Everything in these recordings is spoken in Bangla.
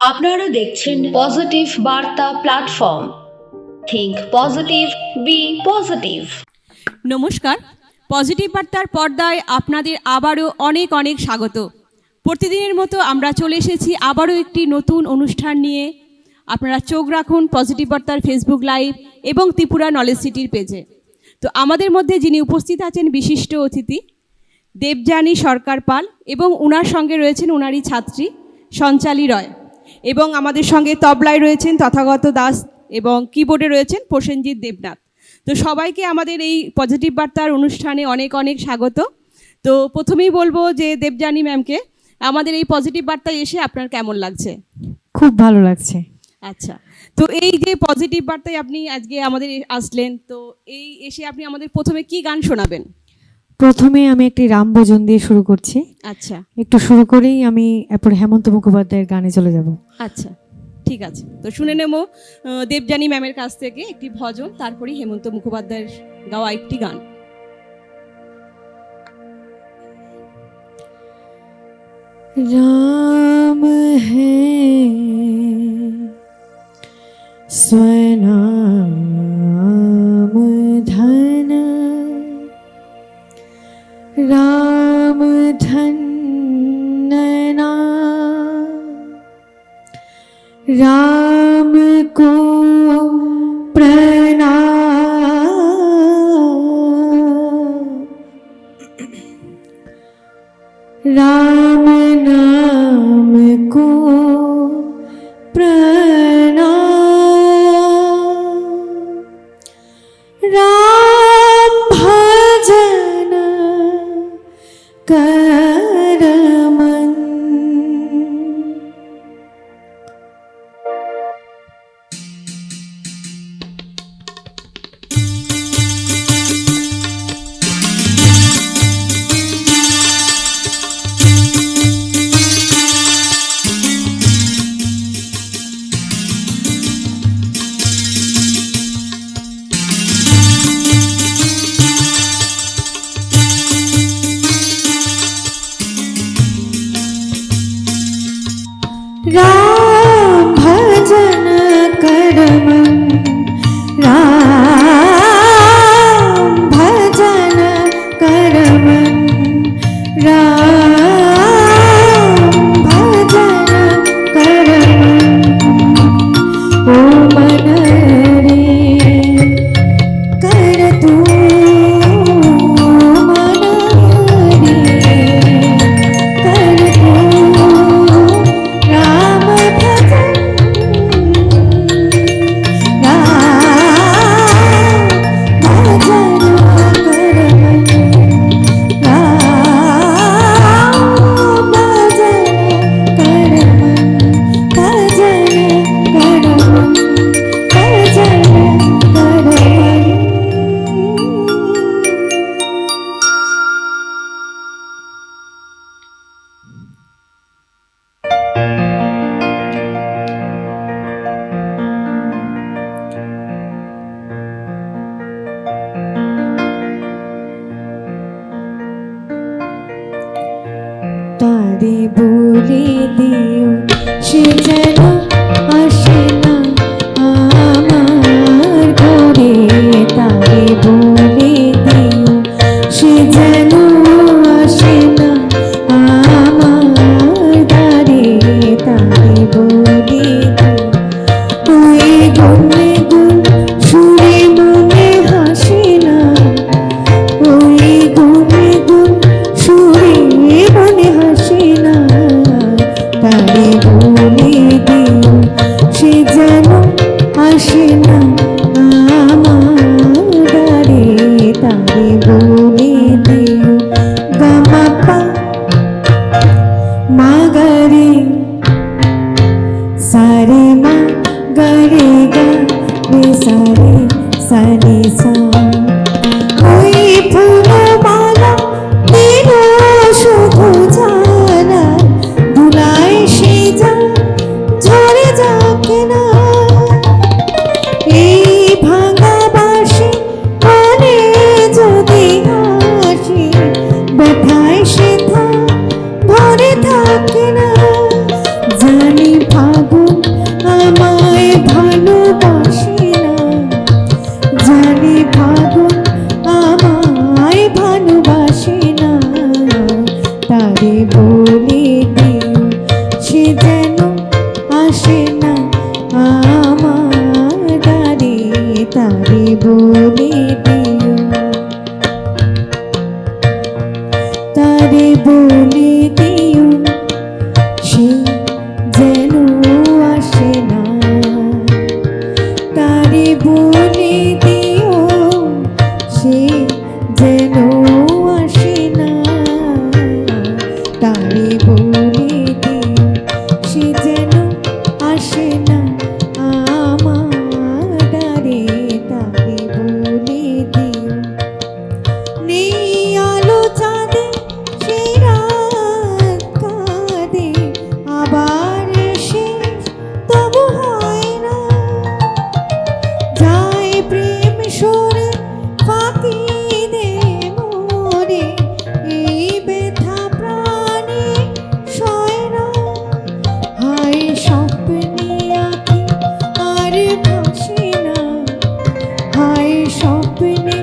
আপনারা দেখছেন পজিটিভ বার্তা platform. Think positive, be positive. নমস্কার, পজিটিভ বার্তার পর্দায় আপনাদের আবারও অনেক অনেক স্বাগত। প্রতিদিনের মতো আমরা চলে এসেছি আবারও একটি নতুন অনুষ্ঠান নিয়ে। আপনারা চোখ রাখুন পজিটিভ বার্তার ফেসবুক লাইভ এবং ত্রিপুরা নলেজ সিটির পেজে। তো আমাদের মধ্যে যিনি উপস্থিত আছেন বিশিষ্ট অতিথি দেবযানী সরকার পাল, এবং ওনার সঙ্গে রয়েছেন ওনারই ছাত্রী সঞ্চালী রয়, এবং আমাদের সঙ্গে তবলায় রয়েছেন তথাগত দাস এবং কিবোর্ডে রয়েছেন প্রসেনজিৎ দেবনাথ। তো সবাইকে আমাদের এই পজিটিভ বার্তার অনুষ্ঠানে অনেক অনেক স্বাগত। তো প্রথমেই বলবো যে দেবযানী ম্যামকে, আমাদের এই পজিটিভ বার্তায় এসে আপনার কেমন লাগছে? খুব ভালো লাগছে। আচ্ছা, তো এই যে পজিটিভ বার্তায় আপনি আজকে আমাদের আসলেন, তো এই এসে আপনি আমাদের প্রথমে কি গান শোনাবেন? প্রথমে আমি একটি রাম ভজন দিয়ে শুরু করছি। আচ্ছা, একটু শুরু করেই আমি এরপর হেমন্ত মুখোপাধ্যায়ের গানে চলে যাব। আচ্ছা ঠিক আছে। তো শুনে নেব দেবযানী ম্যামের কাছ থেকে একটি ভজন, তারপরেই হেমন্ত মুখোপাধ্যায়ের গাওয়া একটি গান। राम है स्वनाम धन, राम धन्य नाम, राम को प्रणाम, राम नाम को प्रणाम, राम भजन कर मन। राम भजन कर मन, राम भजन कर मन, राम भजन कर मन। ओ मन रे कर तू, मन रे कर तू, राम भजन, राम भजन कर मन, राम भजन कर मन, भजन कर मन, भजन कर मन। তারে বলে দিও সে যেন আসে না আমার ঘরে, তারে বলে দিও সে যেন আসে না আমার দ্বারে, তারে বলে দিও ওই গুনে গুন সুরে মনে হাসে না, ওই গুনে গুন সুরে মনে হাসে না, তারে বলে দিও সে যেন আসে না আমার দ্বারে, তারে বলে দিও। গামাপা মা গরে সারে মা গরে গা রে সারে সারে সা, ওই ফুলমালা দিল শুধু জানা, ধুলায় সে যা ঝরে যাকে না, এই ভাঙা বাঁশি মনে যদি আসে, ব্যথায় সে থা ধরে থাকে না, জানি ফাগুন আসে না আমার দ্বারে, তারে বলে দিও, তারে বলে দিও সে যেন আসে না, তারে বলে দিও সে যেন আসে না, তারে বলে দিও সে যেন আসে না আমার দ্বারে, তারে বলে দিও। নেই আলো চাঁদে সেই রাত কাঁদে, আবার শেষ তবু হয় না, যায় প্রেম সরে ফাঁকি দে মোরে, এই ব্যথা প্রাণে সয় না, হায় স্বপ্নে আঁকি আর ভাসে না, হায় স্বপ্নে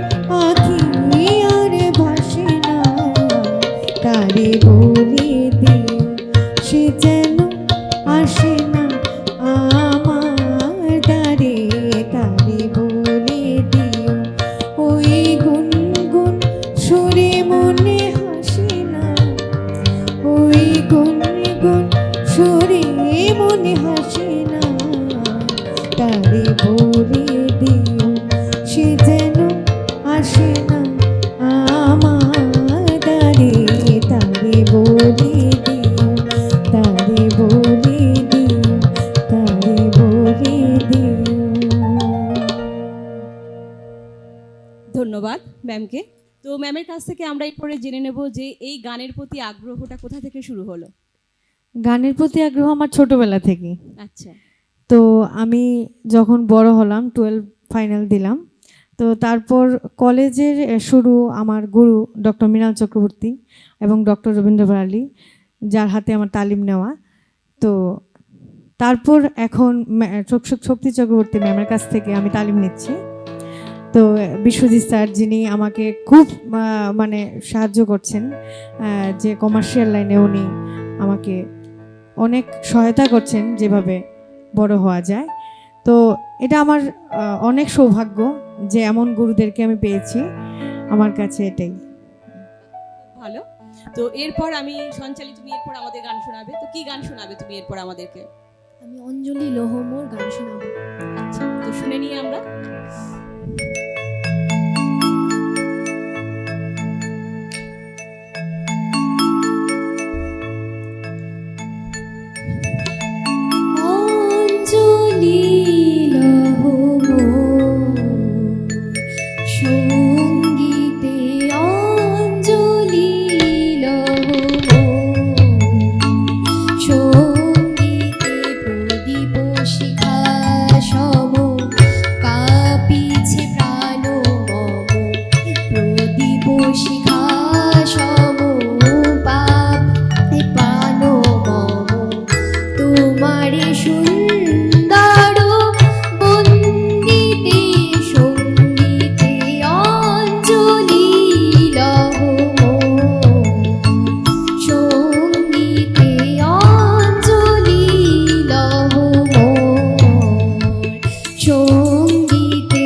আঁকি আর ভাসে না, তারে বলে দিও সে যেন আসে না আমার দ্বারে, তারে বলে দিও। ওই গুনগুন সুরে মনে হাসে না, ওই গুনগুন সুরে মনে হাসে না, তারে বলে দিও সে যেন আসে না আমার দ্বারে, তারে বলে দিও, তারে বলে দিও, তারে বলে দিও। ধন্যবাদ ম্যামকে। তো ম্যামের কাছ থেকে আমরা এরপরে জেনে নেব যে এই গানের প্রতি আগ্রহটা কোথা থেকে শুরু হলো। গানের প্রতি আগ্রহ আমার ছোটবেলা থেকে। আচ্ছা, তো আমি যখন বড় হলাম 12 ফাইনাল দিলাম, তো তারপর কলেজের শুরু আমার গুরু ডক্টর মৃণাল চক্রবর্তী এবং ডক্টর রবীন্দ্র ভারালী, যার হাতে আমার তালিম নেওয়া। তো তারপর এখন শক্তি চক্রবর্তী ম্যামের কাছ থেকে আমি তালিম নিচ্ছি। তো বিশ্বজিৎ স্যার, যিনি আমাকে খুব মানে সাহায্য করছেন, যে কমার্শিয়াল লাইনে উনি আমাকে অনেক সহায়তা করছেন যেভাবে বড় হওয়া যায়। তো এটা আমার অনেক সৌভাগ্য যে এমন গুরুদেরকে আমি পেয়েছি, আমার কাছে এটাই ভালো। তো এরপর আমি সঞ্চালী, তুমি এরপর আমাদের গান শোনাবে। তো কি গান শোনাবে তুমি এরপর আমাদেরকে? আমি অঞ্জলি লোহমোর গান শোনাবো। আচ্ছা, তো শুনে নিই আমরা। অঞ্জলি লোহমোর সঙ্গীতে, অঞ্জলি লোহমোর সঙ্গীতে, প্রদীপ শিখা সম কাঁপিছে প্রাণ মম, প্রদীপ শিখা সম পাপ প্রাণ মম, তোমারে সুন্দর বন্দিতে সঙ্গীতে, অঞ্জলি লোহমোর সঙ্গীতে, অঞ্জলি লোহমোর সঙ্গীতে।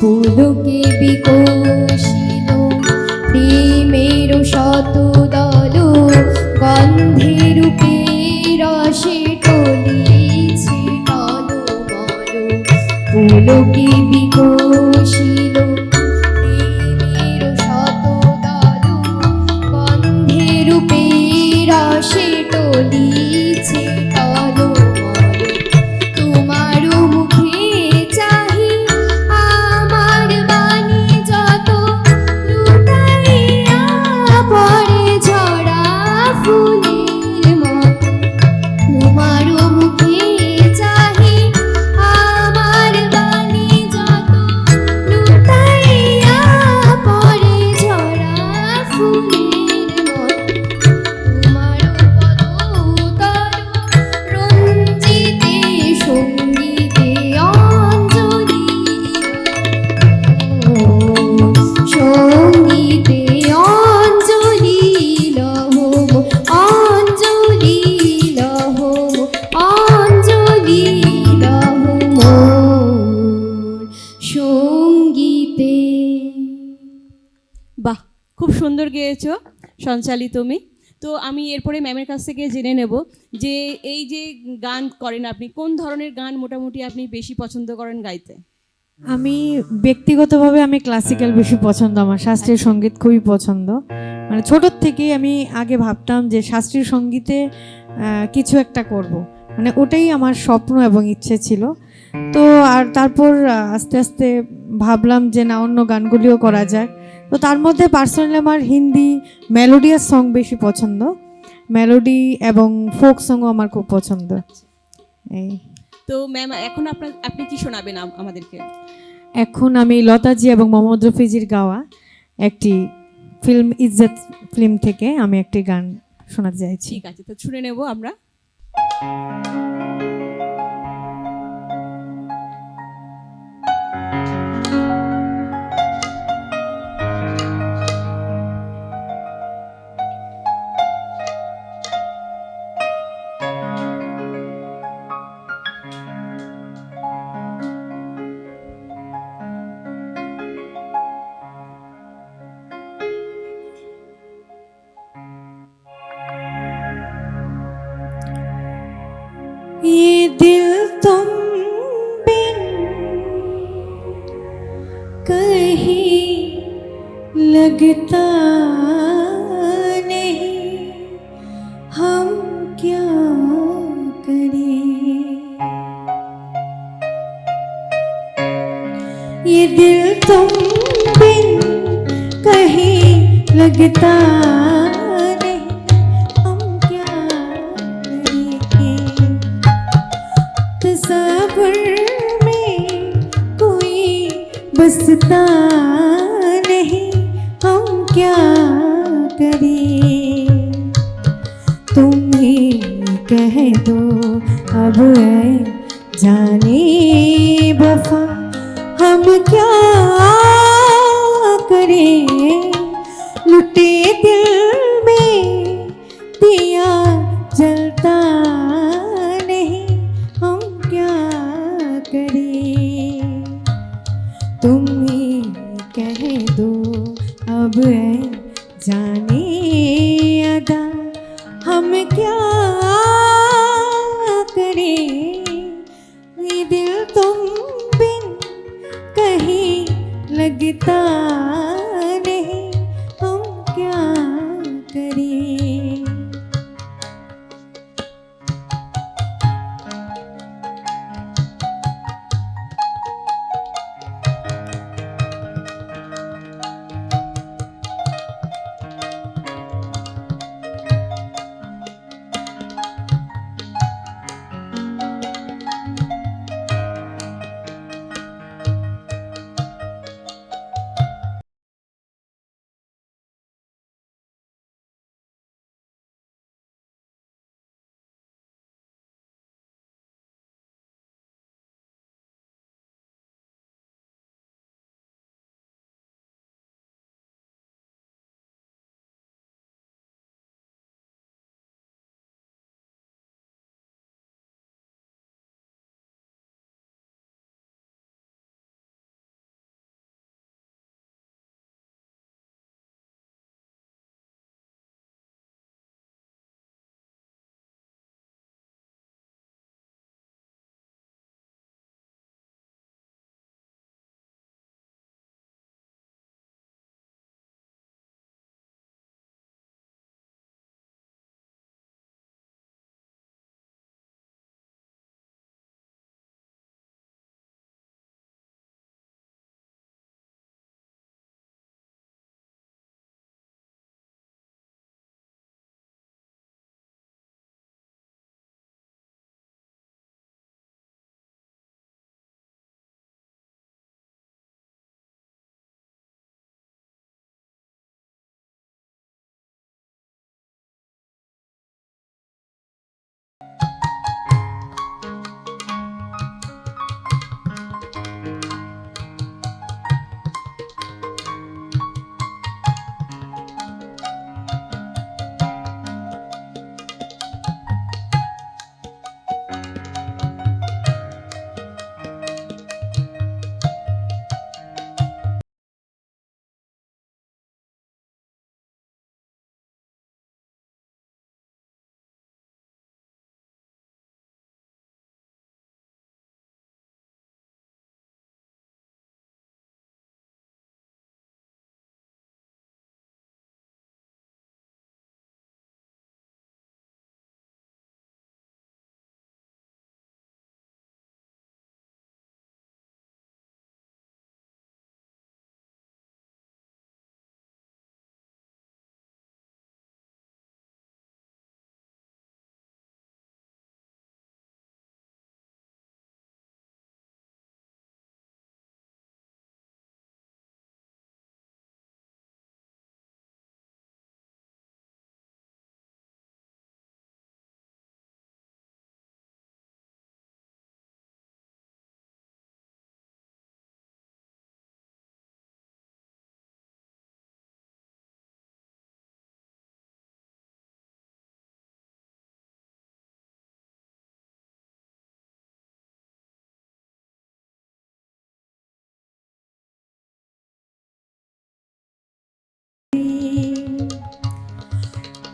পুলকে বিকশিত প্রেমের শত দল গন্ধে রূপে রসে টলিছে টলমল পুলকে বিকশিত প্রেমের শত দল গন্ধে রূপে রসে টলিছে টলমল তোমার মুখে চাহি আমার বাণী যত লুটাইয়া পড়ে ঝরা ফুলের মতো তোমার মুখে চাহি আমার বাণী যত লুটাইয়া পড়ে ঝরা ফুলের মতো তোমার পদতল রঞ্জিতে সঙ্গীতে অঞ্জলি সঙ্গীতে অঞ্জলি লহম অঞ্জলি লহম অঞ্জলি লহম সঙ্গীতে। বাহ, খুব সুন্দর গেয়েছো সঞ্চালি তুমি। তো আমি এরপরে ম্যামের কাছ থেকে জেনে নেব যে এই যে গান করেন আপনি, কোন ধরনের গান মোটামুটি আপনি বেশি পছন্দ করেন গাইতে? আমি ব্যক্তিগতভাবে আমি ক্লাসিক্যাল বেশি পছন্দ, আমার শাস্ত্রীয় সঙ্গীত খুবই পছন্দ। মানে ছোটোর থেকেই আমি আগে ভাবতাম যে শাস্ত্রীয় সঙ্গীতে কিছু একটা করব, মানে ওটাই আমার স্বপ্ন এবং ইচ্ছে ছিল। তো আর তারপর আস্তে আস্তে ভাবলাম যে না, অন্য গানগুলিও করা যায়। তো তার মধ্যে পার্সোনালি আমার হিন্দি মেলোডিয়াস সং বেশি পছন্দ, মেলোডি এবং ফোক সংও আমার খুব পছন্দ। এই তো ম্যাম, এখন আপনি কি শোনাবেন আমাদেরকে? এখন আমি লতাজি এবং মোহাম্মদ রফিজির গাওয়া একটি ফিল্ম ইজ্জত ফিল্ম থেকে আমি একটি গান শোনাতে চাইছি। ঠিক আছে, তো শুনে নেব আমরা। ये दिल तुम बिन कहीं लगता नहीं, हम क्या करें। ये दिल तुम बिन कहीं लगता नहीं, हम क्या करें। तस्वीर में कोई बसता नहीं, हम क्या करें। तुम ही कह दो अब ऐ जाने वफा, हम क्या करें। लुटे दिल में दिया जलता नहीं, हम क्या करें। तुम ही कह दो अब ऐ जाने अदा, हम क्या करें। ये दिल तुम बिन कहीं लगता नहीं, हम क्या करें।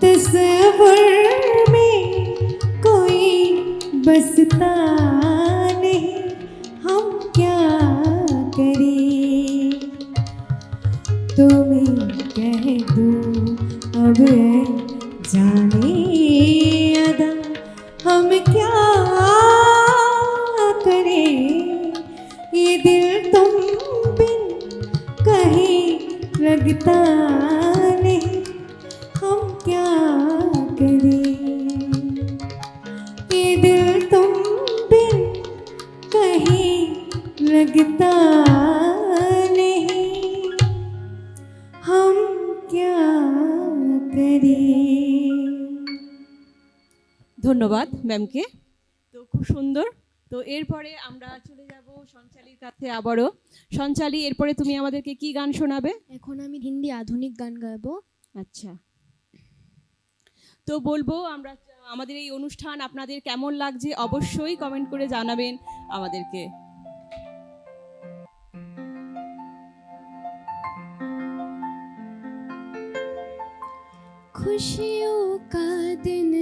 तस्वीर में कोई बसता नहीं, हम क्या करें। तुम्हें कह दूं अब है जाने अदा, हम क्या करें। ये दिल तुम बिन कहीं लगता नहीं, हम क्या करें। ये दिल तुम बिन कहीं लगता नहीं, हम क्या करें। ধন্যবাদ ম্যামকে। তো খুব সুন্দর। তো এরপরে আমরা চলে যাব সঞ্চালীর কাছে আবারও। সঞ্চালী, এরপরে তুমি আমাদেরকে কি গান শোনাবে? এখন আমি হিন্দি আধুনিক গান গাইবো। আচ্ছা, তো বলবো আমরা আমাদের এই অনুষ্ঠান আপনাদের কেমন লাগছে অবশ্যই কমেন্ট করে জানাবেন আমাদেরকে। खुशियों का दिन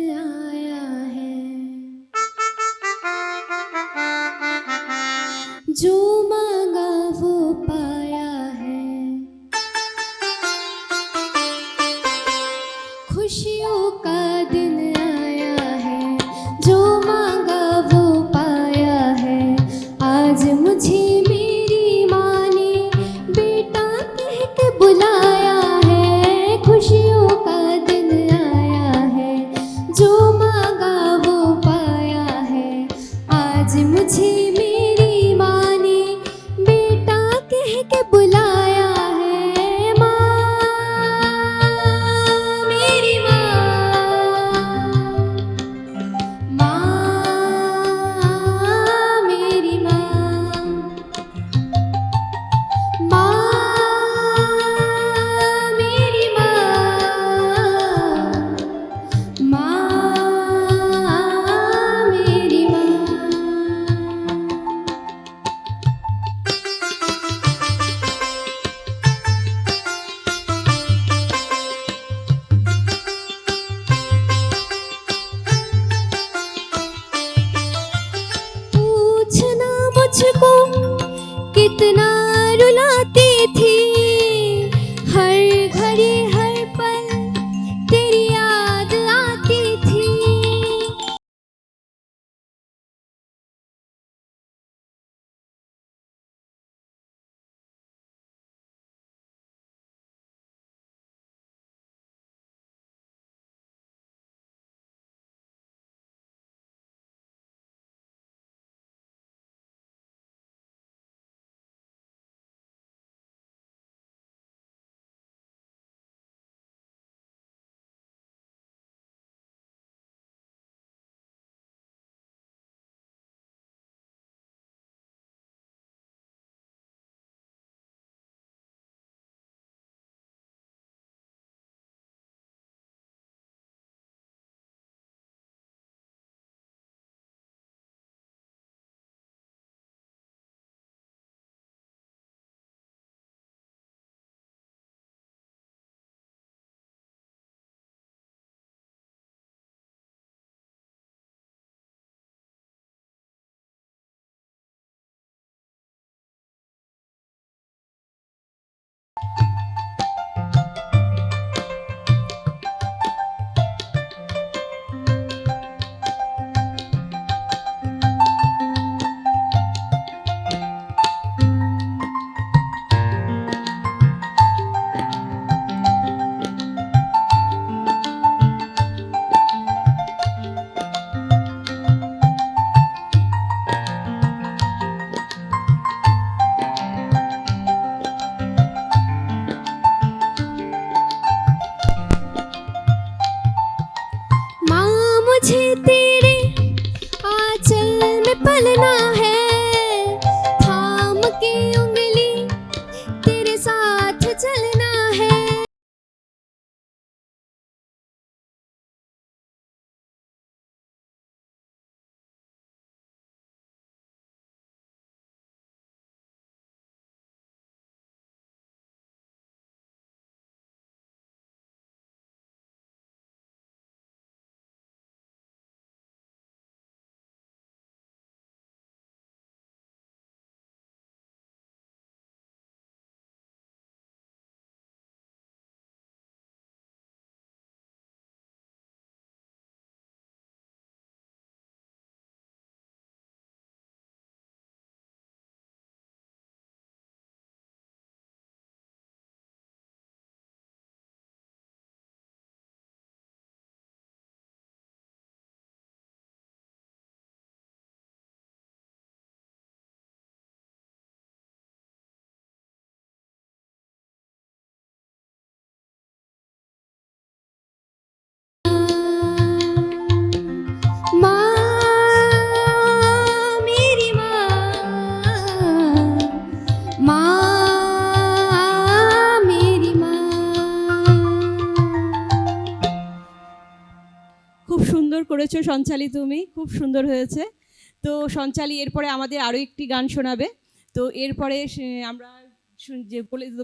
आया है, जो मांगा वो पाया है। खुशियों का दिन आया है, जो मांगा वो पाया है। आज मुझे मेरी माँ ने बेटा कह के बुलाया है। खुशियों का दिन आया है, जो मांगा वो पाया है। आज मुझे मेरी माँ ने बेटा कह के बुलाया है। माँ, मेरी माँ, माँ, मेरी माँ, माँ, मेरी माँ, माँ, मेरी माँ। पूछना मुझको कितना रुलाती थी, हर घड़ी हर पल तेरी याद आती थी। করেছো সঞ্চালী, তুমি খুব সুন্দর হয়েছে। তো সঞ্চালী এরপরে আমাদের আরও একটি গান শোনাবে। তো এরপরে আমরা যে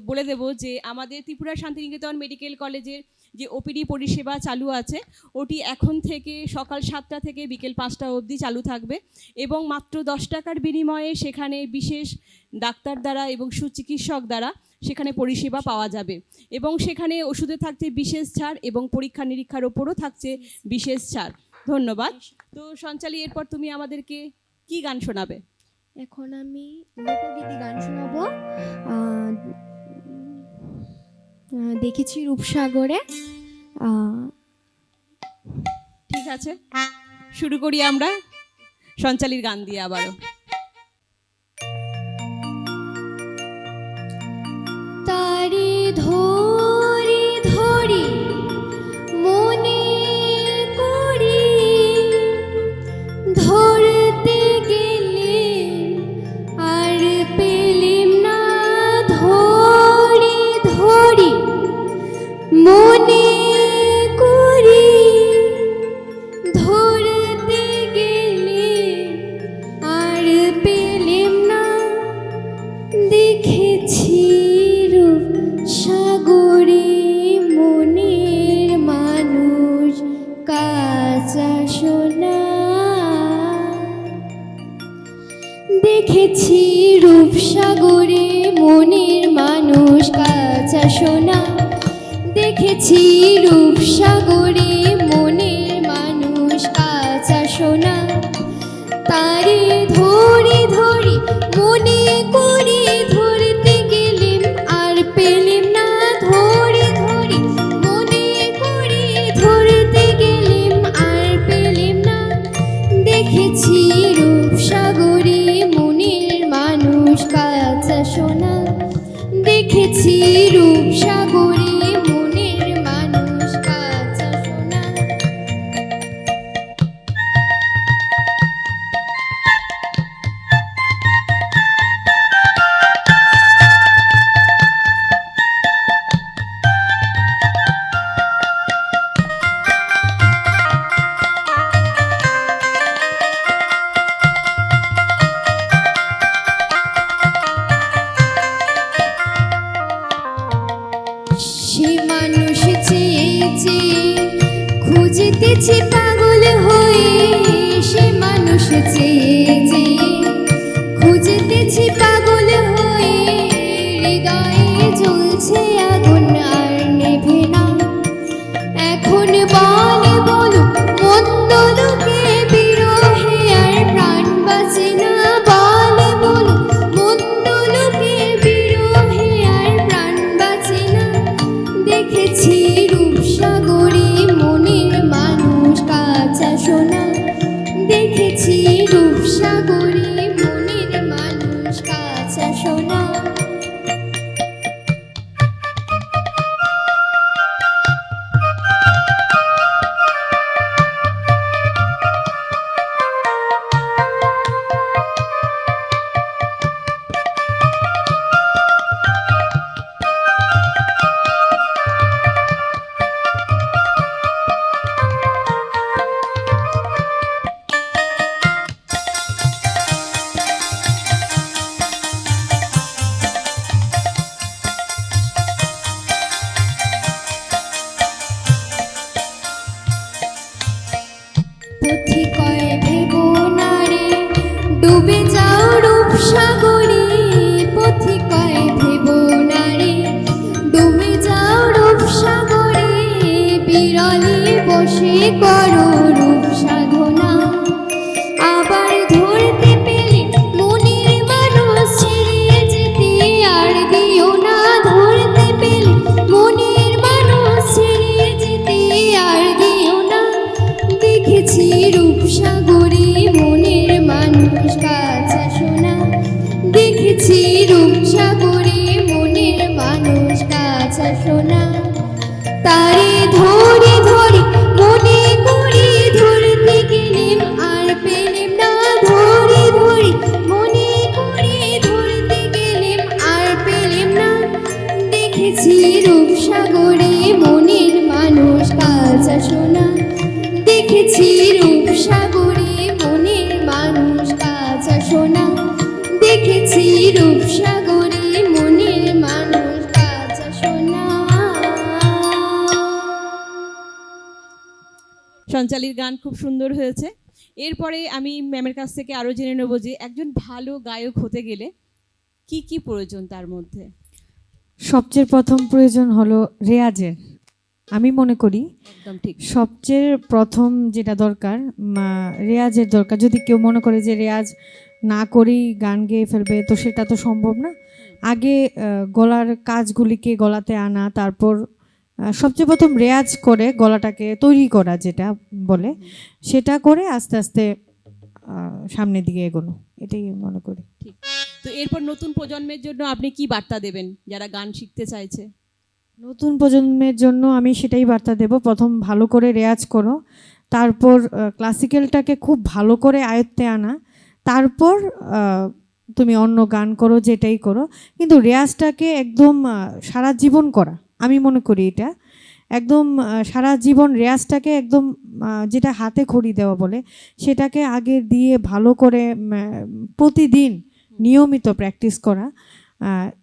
বলে দেব যে আমাদের ত্রিপুরা শান্তিনিকেতন মেডিকেল কলেজের যে ওপিডি পরিষেবা চালু আছে, ওটি এখন থেকে সকাল 7টা থেকে বিকেল 5টা অবধি চালু থাকবে এবং মাত্র 10 টাকার বিনিময়ে সেখানে বিশেষ ডাক্তার দ্বারা এবং সুচিকিৎসক দ্বারা সেখানে পরিষেবা পাওয়া যাবে এবং সেখানে ওষুধে থাকছে বিশেষ ছাড় এবং পরীক্ষা নিরীক্ষার ওপরও থাকছে বিশেষ ছাড়। ধন্যবাদ। তো সঞ্চালী, এরপর তুমি আমাদেরকে কি গান শোনাবে? এখন আমি লোকগীতি গান শোনাবো। দেখেছি রূপসাগরে। ঠিক আছে, শুরু করি আমরা সঞ্চালীর গান দিয়ে আবারও। তারে ধরি ধরি মনে করি, ধরতে গেলে আর পেলেম না, ধরি ধরি মনে করি, ধরতে গেলে আর পেলেম না, দেখেছি রূপ সাগরে মনের মানুষ কাঁচা সোনা, দেখেছি রূপসাগরে মনের মানুষ কাঁচা সোনা, দেখেছি রূপসাগরে মনের মানুষ কাঁচা সোনা। তারে ধরি ধরি মনে করি, ধরতে গেলেম আর পেলেম না, ধরি ধরি মনে করি, ধরতে গেলেম আর পেলেম না, দেখেছি রূপসাগরে মনের মানুষ কাঁচা সোনা, দেখেছি রূপসাগরে মনের মানুষ কাঁচা সোনা। সে মানুষ চেয়ে চেয়ে খুঁজতেছি পাগল হয়ে, সে মানুষ চেয়ে চেয়ে খুঁজতেছি পাগল হয়ে, হৃদয়ে জ্বলছে আগুন আর নেভে না, এখন বলে বলো মন্দ লোকে বিরহে আর প্রাণ বাঁচে না, বলে বলো মন্দ লোকে বিরহে আর প্রাণ বাঁচে না, দেখেছি রূপসাগরে মনের মানুষ কাঁচা সোনা, দেখেছি রূপসাগরে মনের মানুষ কাঁচা সোনা। পথিকয় ভেবো না রে ডুবে যাও রূপসাগরে, পথিকয় ভেবো না রে ডুবে যাও রূপসাগরে, বিরলে বসে করো রূপ সাধনা, আবার ধরতে পেলে মনের মানুষ ছেড়ে যেতে আর দিও না, ধরতে পেলে মনের মানুষ ছেড়ে যেতে আর দিও না, দেখেছি রূপসাগরে মনের মানুষ কাঁচা সোনা, দেখেছি রূপসাগরে মনের মানুষ কাঁচা সোনা। তারে ধরি ধরি মনে করি, ধরতে গেলেম আর পেলেম না, ধরি ধরি মনে করি, ধরতে গেলেম আর পেলেম না, দেখেছি রূপসাগরে মনের মানুষ কাঁচা সোনা, দেখেছি দেখেছি রূপসাগরে মনের মানুষ কাঁচা সোনা। সঞ্চালীর গান খুব সুন্দর হয়েছে। এরপরে আমি ম্যামের কাছ থেকে আরও জেনে নেব যে একজন ভালো গায়ক হতে গেলে কি কি প্রয়োজন তার মধ্যে। সবচেয়ে প্রথম প্রয়োজন হলো রেয়াজের। আমি মনে করি একদম ঠিক। সবচেয়ে প্রথম যেটা দরকার রেয়াজের দরকার। যদি কেউ মনে করে যে রেয়াজ না করেই গান গেয়ে ফেলবে, তো সেটা তো সম্ভব না। আগে গলার কাজগুলিকে গলাতে আনা, তারপর সবচেয়ে প্রথম রেয়াজ করে গলাটাকে তৈরি করা, যেটা বলে, সেটা করে আস্তে আস্তে সামনের দিকে এগোনো, এটাই মনে করি। ঠিক। তো এরপর নতুন প্রজন্মের জন্য আপনি কি বার্তা দেবেন যারা গান শিখতে চাইছে? নতুন প্রজন্মের জন্য আমি সেটাই বার্তা দেব, প্রথম ভালো করে রেয়াজ করো, তারপর ক্লাসিক্যালটাকে খুব ভালো করে আয়ত্তে আনা, তারপর তুমি অন্য গান করো, যেটাই করো, কিন্তু রেয়াজটাকে একদম সারা জীবন করা। আমি মনে করি এটা একদম সারা জীবন রেয়াজটাকে একদম যেটা হাতে খড়ি দেওয়া বলে, সেটাকে আগে দিয়ে ভালো করে প্রতিদিন নিয়মিত প্র্যাকটিস করা,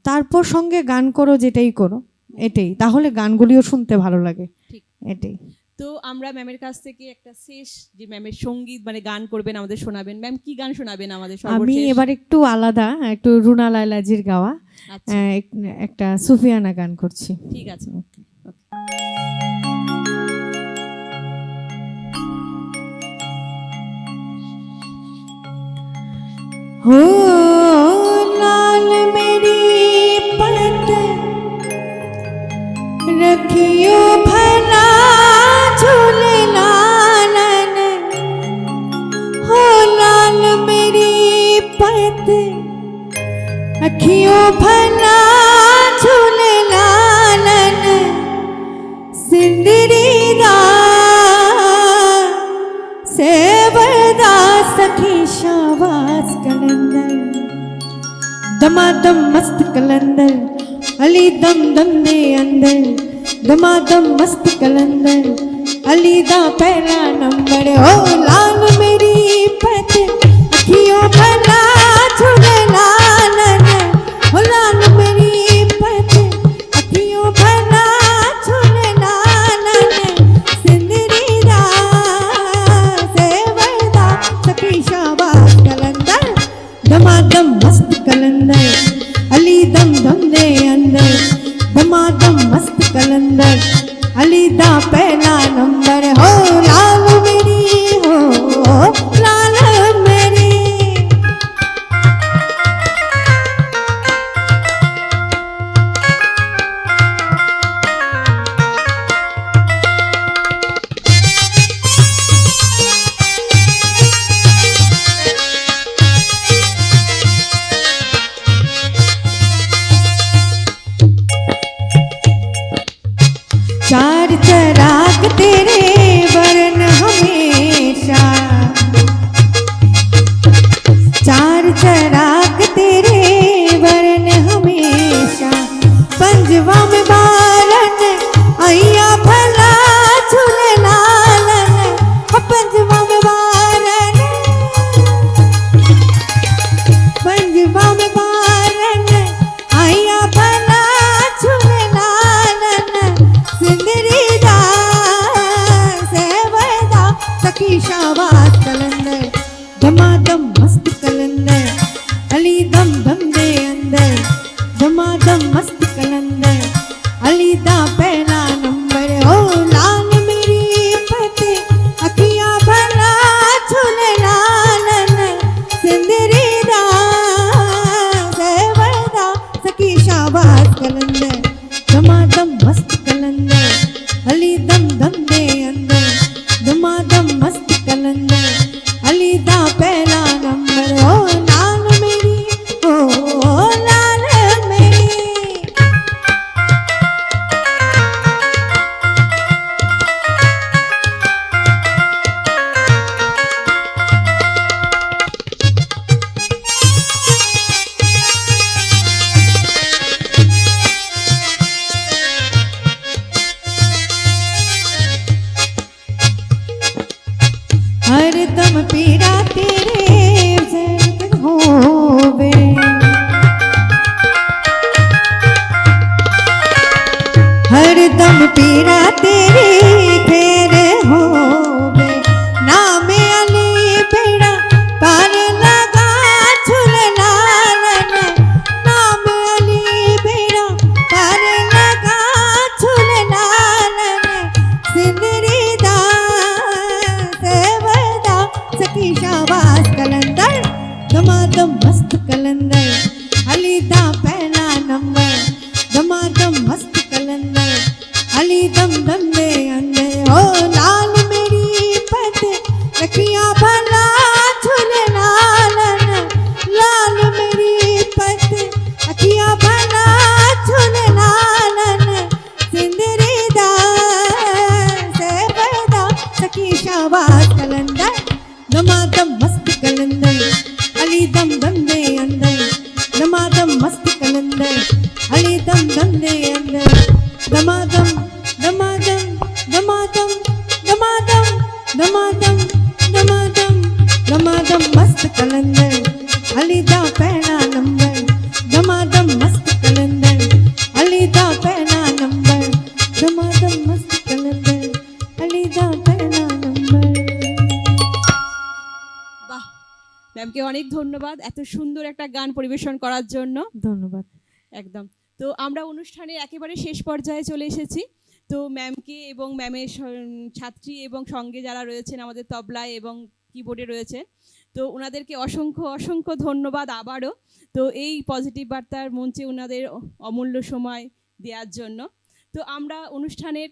তারপর সঙ্গে গান করো, যেটাই করো, এটাই, তাহলে গানগুলিও শুনতে ভালো লাগে। ঠিক। এটাই। তো আমরা ম্যামের কাছ থেকে একটা শেষ যে ম্যামের সঙ্গীত মানে গান করবেন, আমাদের শোনাবেন। ম্যাম কি গান শোনাবেন আমাদের আমি সর্বশেষ? এবার একটু আলাদা, একটু রুনা লাইলাজির গাওয়া আচ্ছা, একটা সুফিয়ানা গান করছি। ঠিক আছে। हो लाल मेरी पलक रखियो भला झूले लालन, हो लाल मेरी पलक रखियो भला झूले लालन, सिंदरी दा सेवदा सखी शाबाश कलंदर, दमादम मस्त कलंदर, अली दम दम दे अंदर, दमादम मस्त कलंदर, अली दा पहला नंबर। ओ लाल मेरी पत अखियों भला झूले लालन, ओ लाल मेरी पत अखियों भला झूले लालन, सिंदरी दा सेवदा सखी शाबाश कलंदर, दमादम मस्त कलंदर, अली दम दम दे अंदर, दमादम मस्त कलंदर, अली दा पहला नंबर। हो लाल मेरी, हो लाल मेरी। चार चराग तेरे वरन हमें अली दा पहला नंबर दमादम मस्त कलंदर अली दा पहला नंबर दमादम मस्त कलंदर अली दा पहला नंबर। বাহ, ম্যামকে অনেক ধন্যবাদ এত সুন্দর একটা গান পরিবেশন করার জন্য। ধন্যবাদ। একদম। তো আমরা অনুষ্ঠানের একেবারে শেষ পর্যায়ে চলে এসেছি। তো ম্যামকে এবং ম্যামের ছাত্রী এবং সঙ্গে যারা রয়েছেন আমাদের তবলায় এবং কিবোর্ডে রয়েছেন, তো ওনাদেরকে অসংখ্য অসংখ্য ধন্যবাদ আবারও। তো এই পজিটিভ বার্তার মঞ্চে ওনাদের অমূল্য সময় দেওয়ার জন্য। তো আমরা অনুষ্ঠানের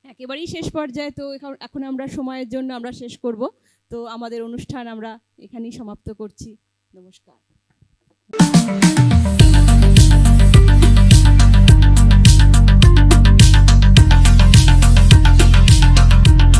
একেবারেই শেষ পর্যায়ে, তো এখন আমরা সময়ের জন্য আমরা শেষ করব। তো আমাদের অনুষ্ঠান আমরা এখানেই সমাপ্ত করছি। নমস্কার।